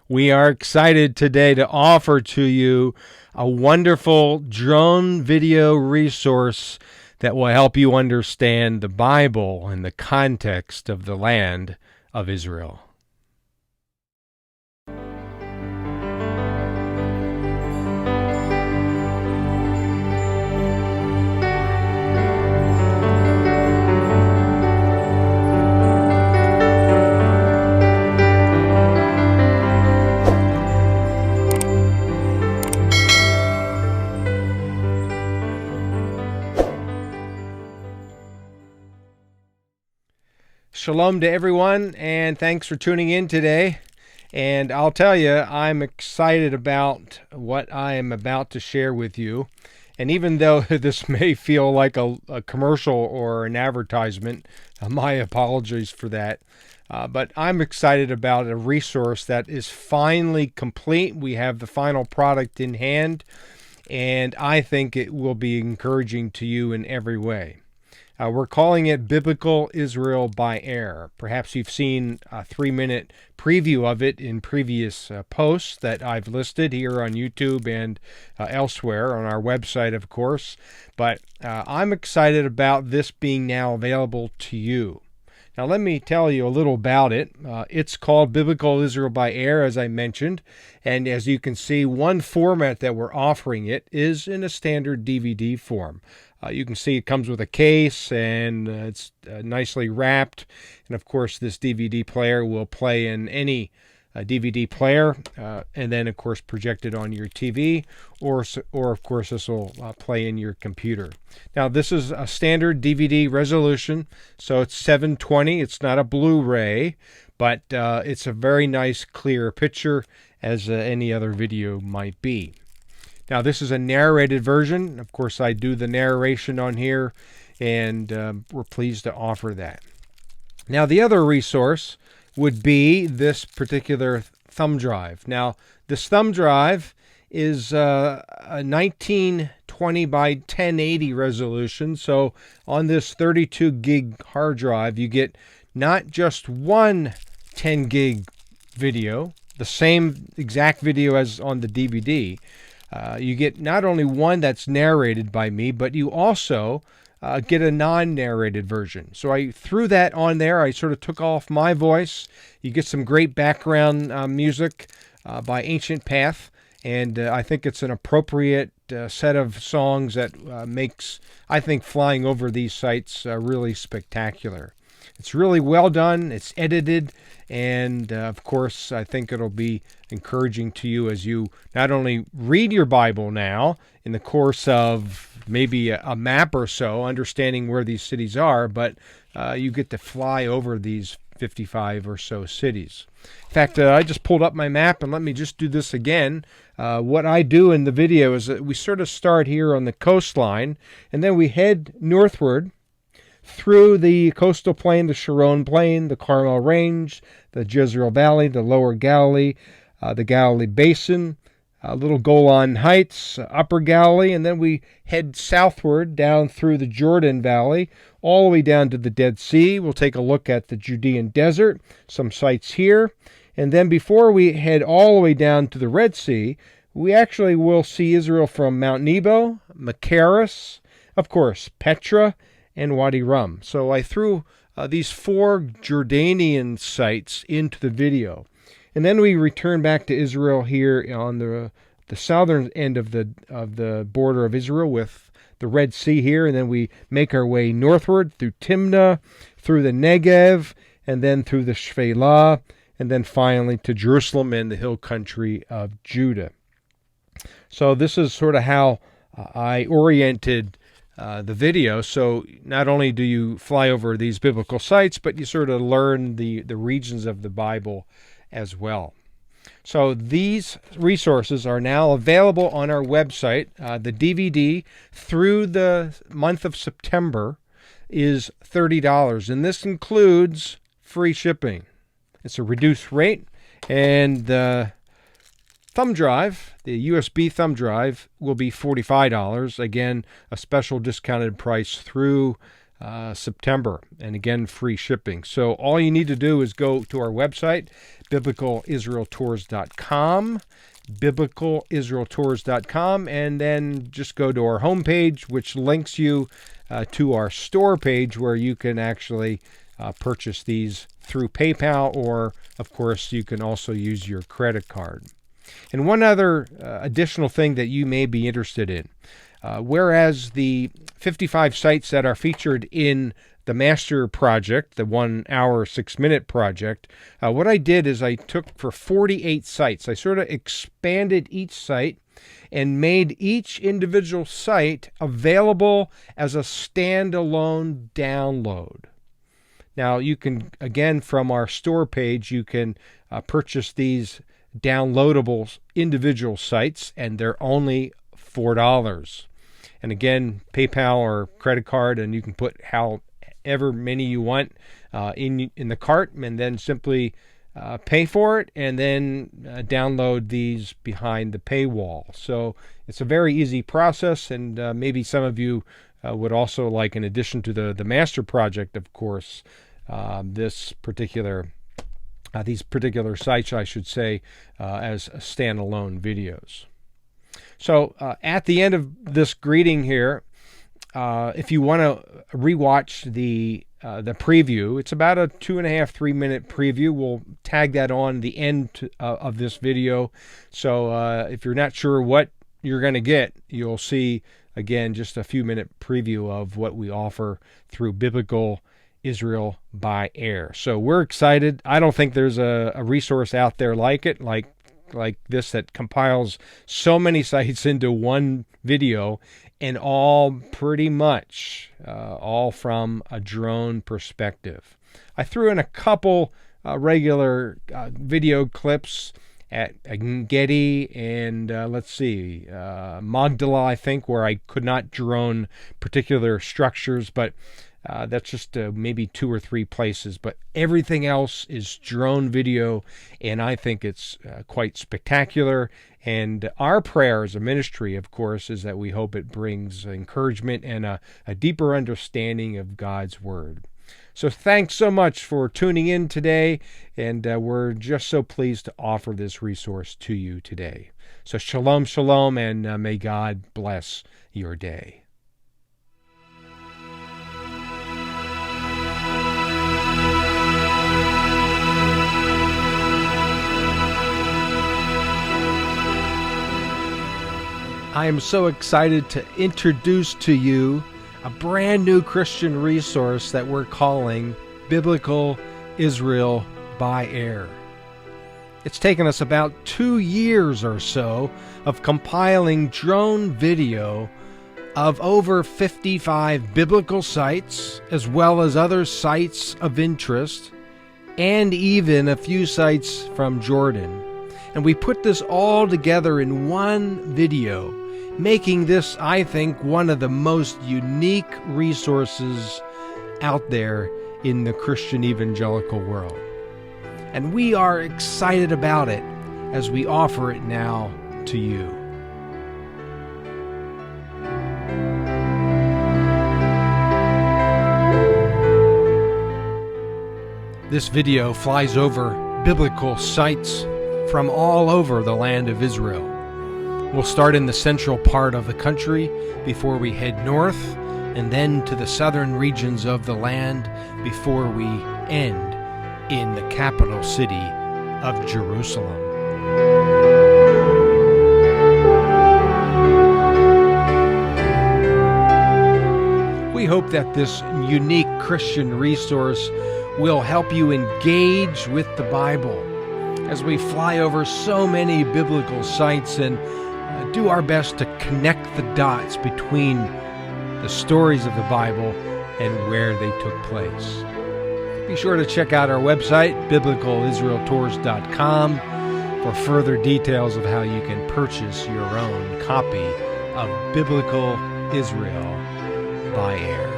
We are excited today to offer to you a wonderful drone video resource that will help you understand the Bible in the context of the land of Israel. Shalom to everyone, and thanks for tuning in today. And I'll tell you, I'm excited about what I am about to share with you. And even though this may feel like a commercial or an advertisement, my apologies for that. But I'm excited about a resource that is finally complete. We have the final product in hand, and I think it will be encouraging to you in every way. We're calling it Biblical Israel by Air. Perhaps you've seen a 3-minute preview of it in previous posts that I've listed here on YouTube and elsewhere on our website, of course. But I'm excited about this being now available to you. Now, let me tell you a little about it. It's called Biblical Israel by Air, as I mentioned. And as you can see, one format that we're offering it is in a standard DVD form. You can see it comes with a case, and it's nicely wrapped. And, of course, this DVD player will play in any DVD player, and then, of course, project it on your TV, or of course, this will play in your computer. Now, this is a standard DVD resolution, so it's 720. It's not a Blu-ray, but it's a very nice, clear picture, as any other video might be. Now, this is a narrated version. Of course, I do the narration on here, and we're pleased to offer that. Now, the other resource would be this particular thumb drive. Now, this thumb drive is a 1920 by 1080 resolution. So on this 32 gig hard drive, you get not just one 10 gig video, the same exact video as on the DVD. You get not only one that's narrated by me, but you also get a non-narrated version. So I threw that on there. I sort of took off my voice. You get some great background music by Ancient Path, and I think it's an appropriate set of songs that makes, I think, flying over these sites really spectacular. It's really well done. It's edited. And, of course, I think it'll be encouraging to you as you not only read your Bible now in the course of maybe a map or so, understanding where these cities are, but you get to fly over these 55 or so cities. In fact, I just pulled up my map, and let me just do this again. What I do in the video is that we sort of start here on the coastline, and then we head northward through the coastal plain, the Sharon Plain, the Carmel Range, the Jezreel Valley, the Lower Galilee, the Galilee Basin, Little Golan Heights, Upper Galilee, and then we head southward down through the Jordan Valley, all the way down to the Dead Sea. We'll take a look at the Judean Desert, some sites here, and then before we head all the way down to the Red Sea, we actually will see Israel from Mount Nebo, Machaerus, of course, Petra, and Wadi Rum. So I threw these 4 Jordanian sites into the video. And then we return back to Israel here on the southern end of the border of Israel with the Red Sea here. And then we make our way northward through Timnah, through the Negev, and then through the Shephelah, and then finally to Jerusalem and the hill country of Judah. So this is sort of how I oriented the video. So not only do you fly over these biblical sites, but you sort of learn the regions of the Bible as well. So these resources are now available on our website. The DVD through the month of September is $30, and this includes free shipping. It's a reduced rate, and the thumb drive, the USB thumb drive, will be $45. Again, a special discounted price through September, and again, free shipping. So all you need to do is go to our website, biblicalisraeltours.com, biblicalisraeltours.com, and then just go to our homepage, which links you to our store page where you can actually purchase these through PayPal, or of course you can also use your credit card. And one other additional thing that you may be interested in, whereas the 55 sites that are featured in the Master Project, the 1 hour, 6 minute project, what I did is I took for 48 sites, I sort of expanded each site and made each individual site available as a standalone download. Now you can, again, from our store page, you can purchase these downloadable individual sites, and they're only $4. And again, PayPal or credit card, and you can put however many you want in the cart, and then simply pay for it, and then download these behind the paywall. So it's a very easy process, and maybe some of you would also like, in addition to the Master Project, of course, these particular sites, I should say, as standalone videos. So at the end of this greeting here, if you want to rewatch the preview, it's about a 2.5-3 minute preview. We'll tag that on the end of this video. So if you're not sure what you're going to get, you'll see, again, just a few minute preview of what we offer through Biblical Israel by Air. So we're excited. I don't think there's a resource out there like it, like this, that compiles so many sites into one video, and all pretty much all from a drone perspective. I threw in a couple regular video clips at Engedi and Magdala, I think, where I could not drone particular structures, but that's just maybe 2 or 3 places, but everything else is drone video, and I think it's quite spectacular. And our prayer as a ministry, of course, is that we hope it brings encouragement and a deeper understanding of God's Word. So thanks so much for tuning in today, and we're just so pleased to offer this resource to you today. So shalom, shalom, and may God bless your day. I am so excited to introduce to you a brand new Christian resource that we're calling Biblical Israel by Air. It's taken us about 2 years or so of compiling drone video of over 55 biblical sites, as well as other sites of interest, and even a few sites from Jordan. And we put this all together in one video, making this, I think, one of the most unique resources out there in the Christian evangelical world. And we are excited about it as we offer it now to you. This video flies over biblical sites from all over the land of Israel. We'll start in the central part of the country before we head north, and then to the southern regions of the land before we end in the capital city of Jerusalem. We hope that this unique Christian resource will help you engage with the Bible as we fly over so many biblical sites and do our best to connect the dots between the stories of the Bible and where they took place. Be sure to check out our website, biblicalisraeltours.com, for further details of how you can purchase your own copy of Biblical Israel by Air.